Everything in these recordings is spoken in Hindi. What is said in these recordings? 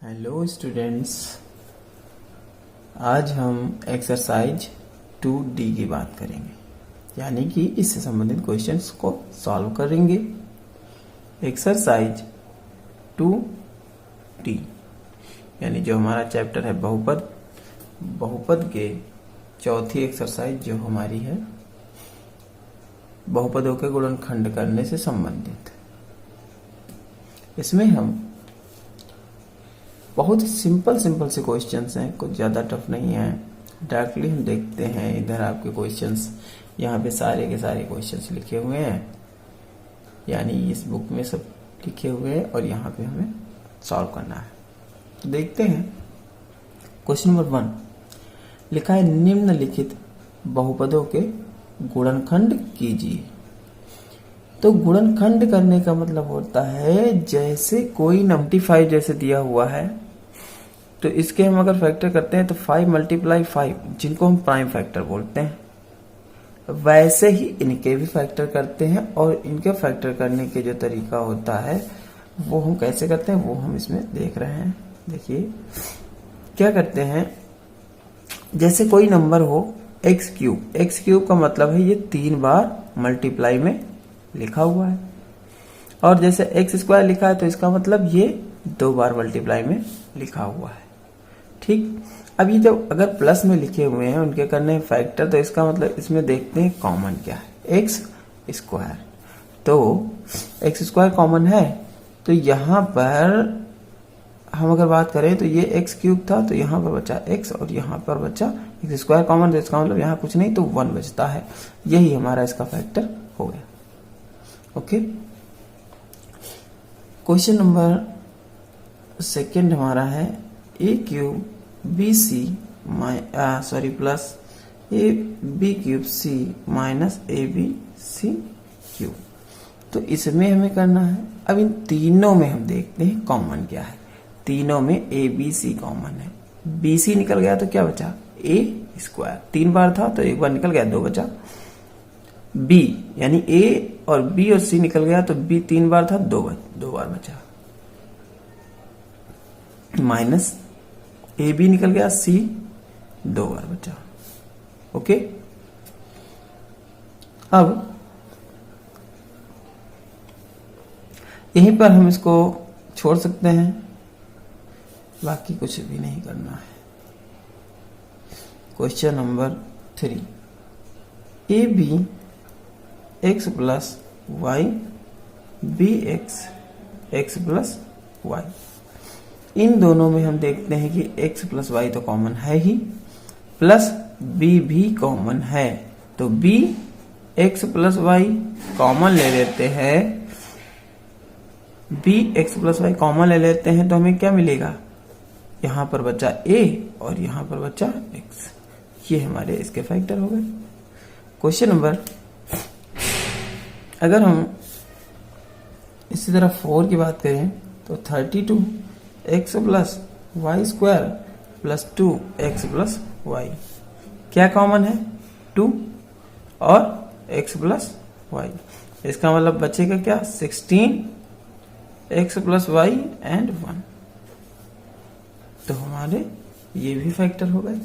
हेलो स्टूडेंट्स, आज हम एक्सरसाइज 2D की बात करेंगे, यानी कि इससे संबंधित क्वेश्चंस को सॉल्व करेंगे। एक्सरसाइज 2D यानी जो हमारा चैप्टर है बहुपद के चौथी एक्सरसाइज जो हमारी है बहुपदों के गुणनखंड करने से संबंधित। इसमें हम बहुत सिंपल से क्वेश्चंस हैं, कुछ ज़्यादा टफ नहीं है। डायरेक्टली हम देखते हैं। इधर आपके क्वेश्चंस यहाँ पे सारे के सारे क्वेश्चंस लिखे हुए हैं, यानी इस बुक में सब लिखे हुए हैं और यहाँ पे हमें सॉल्व करना है। तो देखते हैं। क्वेश्चन नंबर 1 लिखा है, निम्नलिखित बहुपदों के गुणनखंड कीजिए। तो गुणनखंड करने का मतलब होता है जैसे कोई 95 जैसे दिया हुआ है तो इसके हम अगर फैक्टर करते हैं तो 5 × 5 जिनको हम प्राइम फैक्टर बोलते हैं, वैसे ही इनके भी फैक्टर करते हैं। और इनके फैक्टर करने के जो तरीका होता है वो हम कैसे करते हैं वो हम इसमें देख रहे हैं। देखिए क्या करते हैं, जैसे कोई नंबर हो x³ का मतलब है ये 3 बार मल्टीप्लाई में लिखा हुआ है, और जैसे x² लिखा है तो इसका मतलब ये 2 बार मल्टीप्लाई में लिखा हुआ है। ठीक, अब ये जब अगर प्लस में लिखे हुए हैं उनके करने फैक्टर, तो इसका मतलब इसमें देखते हैं कॉमन क्या है, x²। तो x² कॉमन है, तो यहां पर हम अगर बात करें तो ये x³ था, तो यहां पर बचा x और यहां पर बचा x² कॉमन, तो इसका मतलब यहां कुछ नहीं तो 1 बचता है। यही हमारा इसका फैक्टर हो गया। ओके, क्वेश्चन नंबर 2 हमारा है a³ BC plus AB³ minus ABC³। तो इसमें हमें करना है। अब इन तीनों में हम देखते हैं कॉमन क्या है। तीनों में ABC कॉमन है, BC निकल गया तो क्या बचा A², 3 बार था तो 1 बार निकल गया, 2 बचा। B यानी A और B और C निकल गया तो B 3 बार था, 2 बार बचा। माइनस AB निकल गया, C 2 बार बचा। ओके, अब यहीं पर हम इसको छोड़ सकते हैं, बाकी कुछ भी नहीं करना है। Question number 3 AB x plus y x plus y. इन दोनों में हम देखते हैं कि x प्लस वाई तो कॉमन है ही, प्लस b भी कॉमन है। तो b x plus y common ले लेते हैं, b x plus y common ले लेते हैं तो हमें क्या मिलेगा, यहां पर बचा a और यहां पर बचा x। ये हमारे इसके फैक्टर हो गए। क्वेश्चन नंबर, अगर हम इसी तरह 4 की बात करें तो 32x plus Y square plus 2x plus Y. क्या कॉमन है, 2 और x प्लस वाई। इसका मतलब बचेगा क्या, 16x प्लस वाई एंड 1। तो हमारे ये भी फैक्टर हो गए।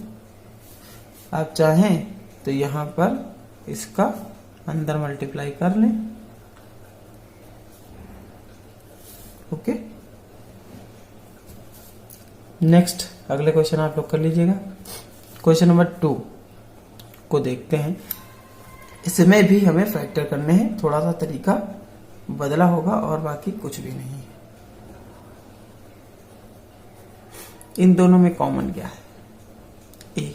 आप चाहें तो यहां पर इसका अंदर मल्टीप्लाई कर लें। ओके, नेक्स्ट अगले क्वेश्चन आप लोग कर लीजिएगा। क्वेश्चन नंबर 2 को देखते हैं। इसमें भी हमें फैक्टर करने हैं, थोड़ा सा तरीका बदला होगा और बाकी कुछ भी नहीं है। इन दोनों में कॉमन क्या है, ए,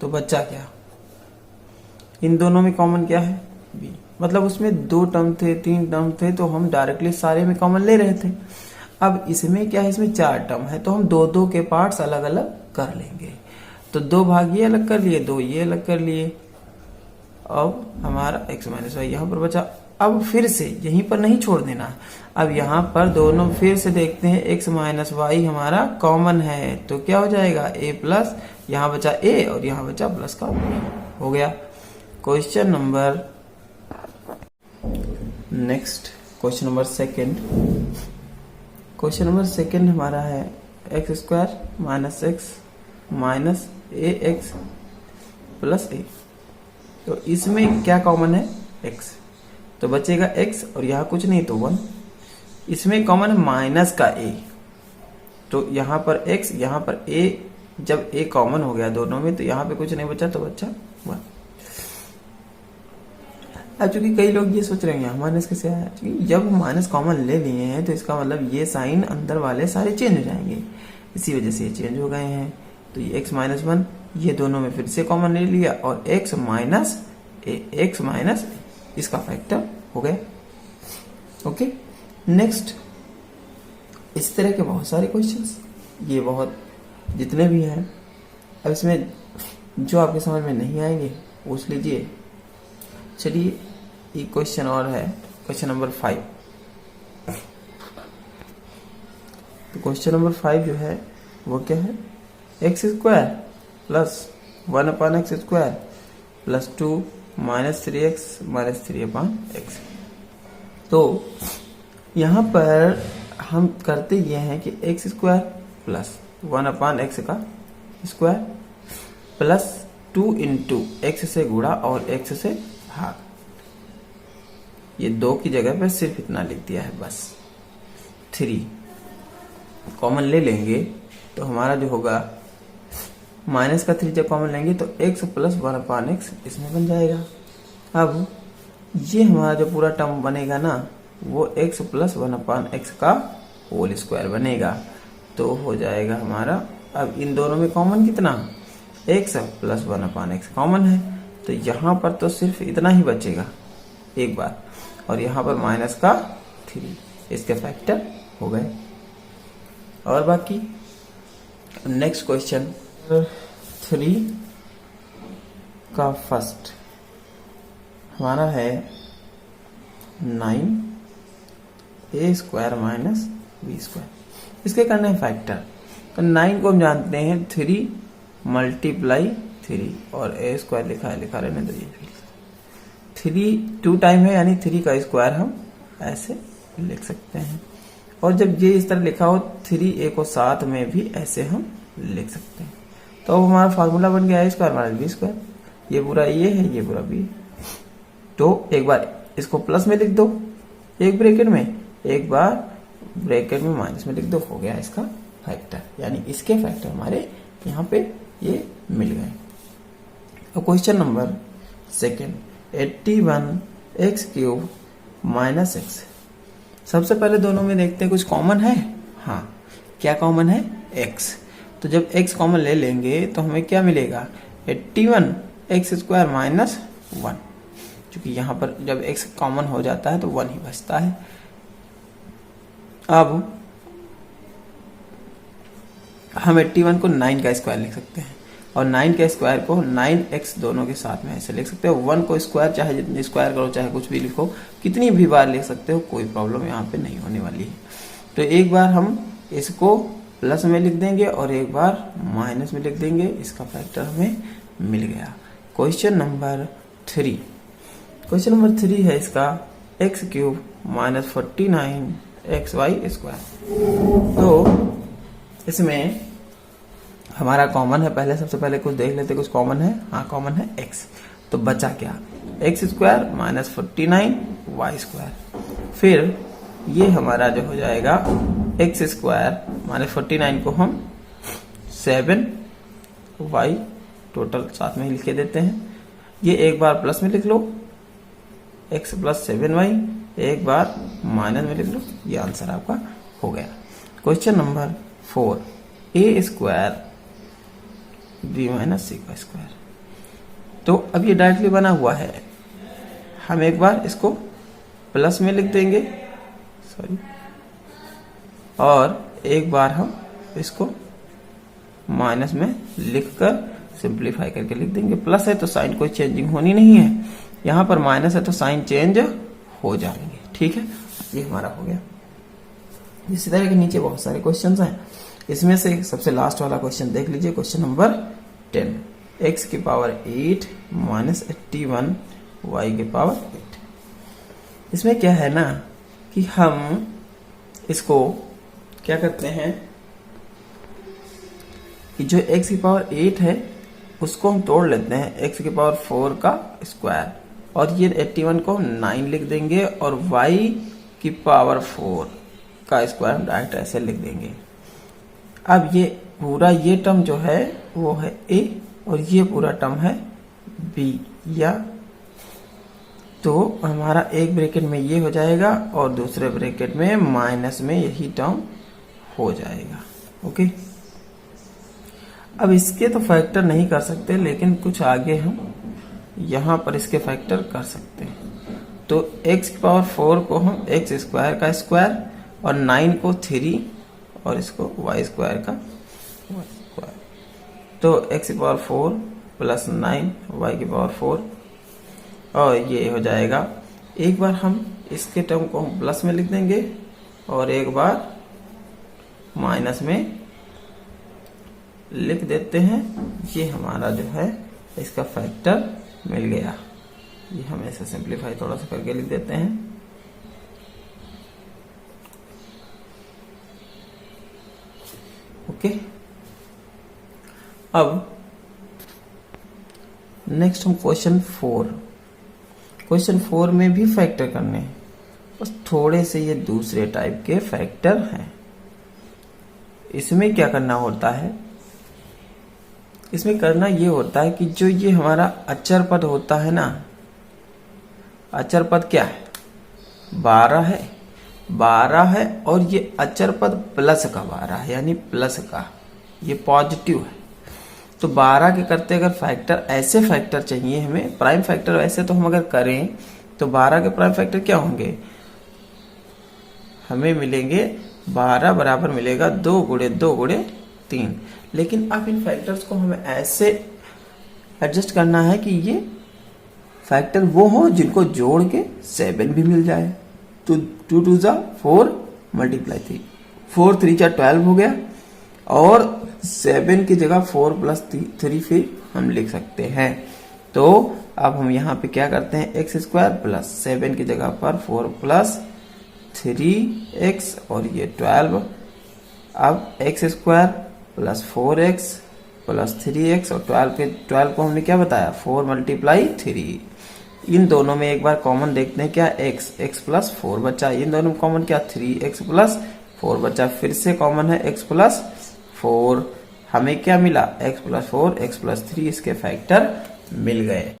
तो बच्चा क्या, इन दोनों में कॉमन क्या है, बी। मतलब उसमें 2 टर्म थे, 3 टर्म थे, तो हम डायरेक्टली सारे में कॉमन ले रहे थे। अब इसमें क्या है, इसमें 4 टर्म है, तो हम 2-2 के पार्ट्स अलग अलग कर लेंगे। तो 2 भाग ये अलग कर लिए, 2 ये अलग कर लिए। अब हमारा x माइनस वाई यहाँ पर बचा। अब फिर से यहीं पर नहीं छोड़ देना, अब यहाँ पर दोनों फिर से देखते हैं। x माइनस वाई हमारा कॉमन है तो क्या हो जाएगा, a प्लस, यहाँ बचा a और यहाँ बचा प्लस का हो गया। Question number next, question number 2 हमारा है x square minus x minus a x plus a. तो इसमें क्या कॉमन है? एक्स, तो बचेगा एक्स और यहाँ कुछ नहीं तो 1। इसमें कॉमन है माइनस का ए, तो यहाँ पर एक्स यहाँ पर ए, जब ए कॉमन हो गया दोनों में तो यहाँ पे कुछ नहीं बचा तो बचा 1। अब चूंकि कई लोग ये सोच रहे हैं माइनस कैसे आया, क्योंकि जब माइनस कॉमन ले लिए हैं तो इसका मतलब ये साइन अंदर वाले सारे चेंज हो जाएंगे, इसी वजह से ये चेंज हो गए हैं। तो ये x माइनस 1 ये दोनों में फिर से कॉमन ले लिया और x माइनस इसका फैक्टर हो गया। ओके, नेक्स्ट इस तरह के बहुत सारे क्वेश्चंस, ये बहुत जितने भी हैं। अब इसमें जो आपके समझ में नहीं आएंगे पूछ लीजिए। चलिए एक क्वेश्चन और है, क्वेश्चन नंबर 5। तो क्वेश्चन नंबर 5 जो है वो क्या है? X square plus 1/x² plus 2 minus 3x minus 3/x। तो यहाँ पर हम करते ये हैं कि एक्स स्क्वायर प्लस 1/x का स्क्वायर प्लस 2 इंटू एक्स से गुणा और x से भाग। ये 2 की जगह पे सिर्फ इतना लिख दिया है बस। 3 कॉमन ले लेंगे तो हमारा जो होगा माइनस का 3 जब कॉमन लेंगे तो x प्लस 1/x इसमें बन जाएगा। अब ये हमारा जो पूरा टर्म बनेगा ना वो x प्लस 1/x का होल स्क्वायर बनेगा। तो हो जाएगा हमारा, अब इन दोनों में कॉमन कितना? x प्लस 1/x कॉमन है, तो यहाँ पर तो सिर्फ इतना ही बचेगा एक बार, और यहाँ पर माइनस का 3 इसके फैक्टर हो गए। और बाकी नेक्स्ट क्वेश्चन 3 का फर्स्ट हमारा है 9a² माइनस b²। इसके करना है फैक्टर। तो 9 को हम जानते हैं 3 मल्टीप्लाई 3 और a² लिखा रहने दो। ये 3 2 टाइम है यानी 3 का स्क्वायर हम ऐसे लिख सकते हैं। और जब ये इस तरह लिखा हो 3a को साथ में भी ऐसे हम लिख सकते हैं। तो अब हमारा फार्मूला बन गया a² माइनस b²। ये पूरा a है, ये पूरा b है। तो एक बार इसको प्लस में लिख दो एक ब्रैकेट में, एक बार ब्रैकेट में माइनस में लिख दो, हो गया इसका फैक्टर। यानी इसके फैक्टर हमारे यहाँ पे ये मिल गए। अब question number 2 81x³ minus x। सबसे पहले दोनों में देखते हैं कुछ कॉमन है। हाँ, क्या कॉमन है? x। तो जब x कॉमन ले लेंगे तो हमें क्या मिलेगा? 81x² माइनस 1, क्योंकि यहाँ पर जब x कॉमन हो जाता है तो 1 ही बचता है। अब हम 81 को 9 का स्क्वायर लिख सकते हैं और 9 के स्क्वायर को 9x दोनों के साथ में ऐसे लिख सकते हो। 1 को स्क्वायर चाहे जितनी स्क्वायर करो चाहे कुछ भी लिखो, कितनी भी बार लिख सकते हो, कोई प्रॉब्लम यहाँ पे नहीं होने वाली है। तो एक बार हम इसको प्लस में लिख देंगे और एक बार माइनस में लिख देंगे, इसका फैक्टर हमें मिल गया। Question number 3। क्वेश्चन नंबर 3 है इसका x³ माइनस 49xy²। तो इसमें हमारा कॉमन है, पहले सबसे पहले कुछ देख लेते, कुछ कॉमन है। हाँ, कॉमन है x। तो बचा क्या? x² minus 49y²। फिर ये हमारा जो हो जाएगा x² माइनस 49 को हम 7y टोटल साथ में लिख के देते हैं। ये एक बार प्लस में लिख लो x प्लस 7y, एक बार माइनस में लिख लो। ये आंसर आपका हो गया। Question number 4 a² b minus c²। तो अब ये डायरेक्टली बना हुआ है, हम एक बार इसको प्लस में लिख देंगे, सॉरी, और एक बार हम इसको माइनस में लिखकर सिंप्लीफाई करके लिख देंगे। प्लस है तो साइन कोई चेंजिंग होनी नहीं है, यहाँ पर माइनस है तो साइन चेंज हो जाएंगे। ठीक है, ये हमारा हो गया। इसी तरह के नीचे बहुत सारे क्वेश्चंस हैं, इसमें से सबसे लास्ट वाला क्वेश्चन देख लीजिए। Question number 10 x⁸ minus 81 y⁸ 8। इसमें क्या है ना कि हम इसको क्या करते हैं, कि जो x की पावर 8 है उसको हम तोड़ लेते हैं x की पावर 4 का स्क्वायर, और ये 81 को 9 लिख देंगे, और y की पावर 4 का स्क्वायर हम डायरेक्ट ऐसे लिख देंगे। अब ये पूरा ये टर्म जो है वो है a, और ये पूरा टर्म है b, या तो हमारा एक ब्रैकेट में ये हो जाएगा और दूसरे ब्रैकेट में माइनस में यही टर्म हो जाएगा। ओके, अब इसके तो फैक्टर नहीं कर सकते, लेकिन कुछ आगे हम यहाँ पर इसके फैक्टर कर सकते हैं। तो x की पावर 4 को हम x स्क्वायर का स्क्वायर, और 9 को 3, और इसको y स्क्वायर का y स्क्वायर। तो x की पावर 4 प्लस 9 y की पावर 4, और ये हो जाएगा। एक बार हम इसके टर्म को हम प्लस में लिख देंगे और एक बार माइनस में लिख देते हैं। ये हमारा जो है इसका फैक्टर मिल गया। ये हम ऐसे सिंप्लीफाई थोड़ा सा करके लिख देते हैं। ओके, अब नेक्स्ट हम क्वेश्चन 4 में भी फैक्टर करने हैं, बस थोड़े से ये दूसरे टाइप के फैक्टर हैं। इसमें क्या करना होता है, इसमें करना ये होता है कि जो ये हमारा अचर पद होता है ना, अचर पद क्या है, 12 है, और ये अचर पद प्लस का 12 है, यानी प्लस का, ये पॉजिटिव है। तो 12 के करते अगर फैक्टर, ऐसे फैक्टर चाहिए हमें प्राइम फैक्टर, वैसे तो हम अगर करें तो 12 के प्राइम फैक्टर क्या होंगे, हमें मिलेंगे 12 बराबर मिलेगा 2 गुणे 2 गुणे 3। लेकिन अब इन फैक्टर्स को हमें ऐसे एडजस्ट करना है कि ये फैक्टर वो हो जिनको जोड़ के 7 भी मिल जाए। तो 2 2 जा 4 मल्टीप्लाई 3, 4 3 जा 12 हो गया, और 7 की जगह 4 प्लस 3 फिर हम लिख सकते हैं। तो अब हम यहाँ पे क्या करते हैं, एक्स स्क्वायर प्लस 7 की जगह पर 4 प्लस 3x, और ये 12। अब x square plus 4x plus 3x, और 12 को हमने क्या बताया, 4 मल्टीप्लाई 3। इन दोनों में एक बार कॉमन देखते हैं, क्या x प्लस 4 बचा, इन दोनों में कॉमन क्या 3x प्लस 4 बचा, फिर से कॉमन है x प्लस 4। हमें क्या मिला, x प्लस 4 x प्लस 3, इसके फैक्टर मिल गए।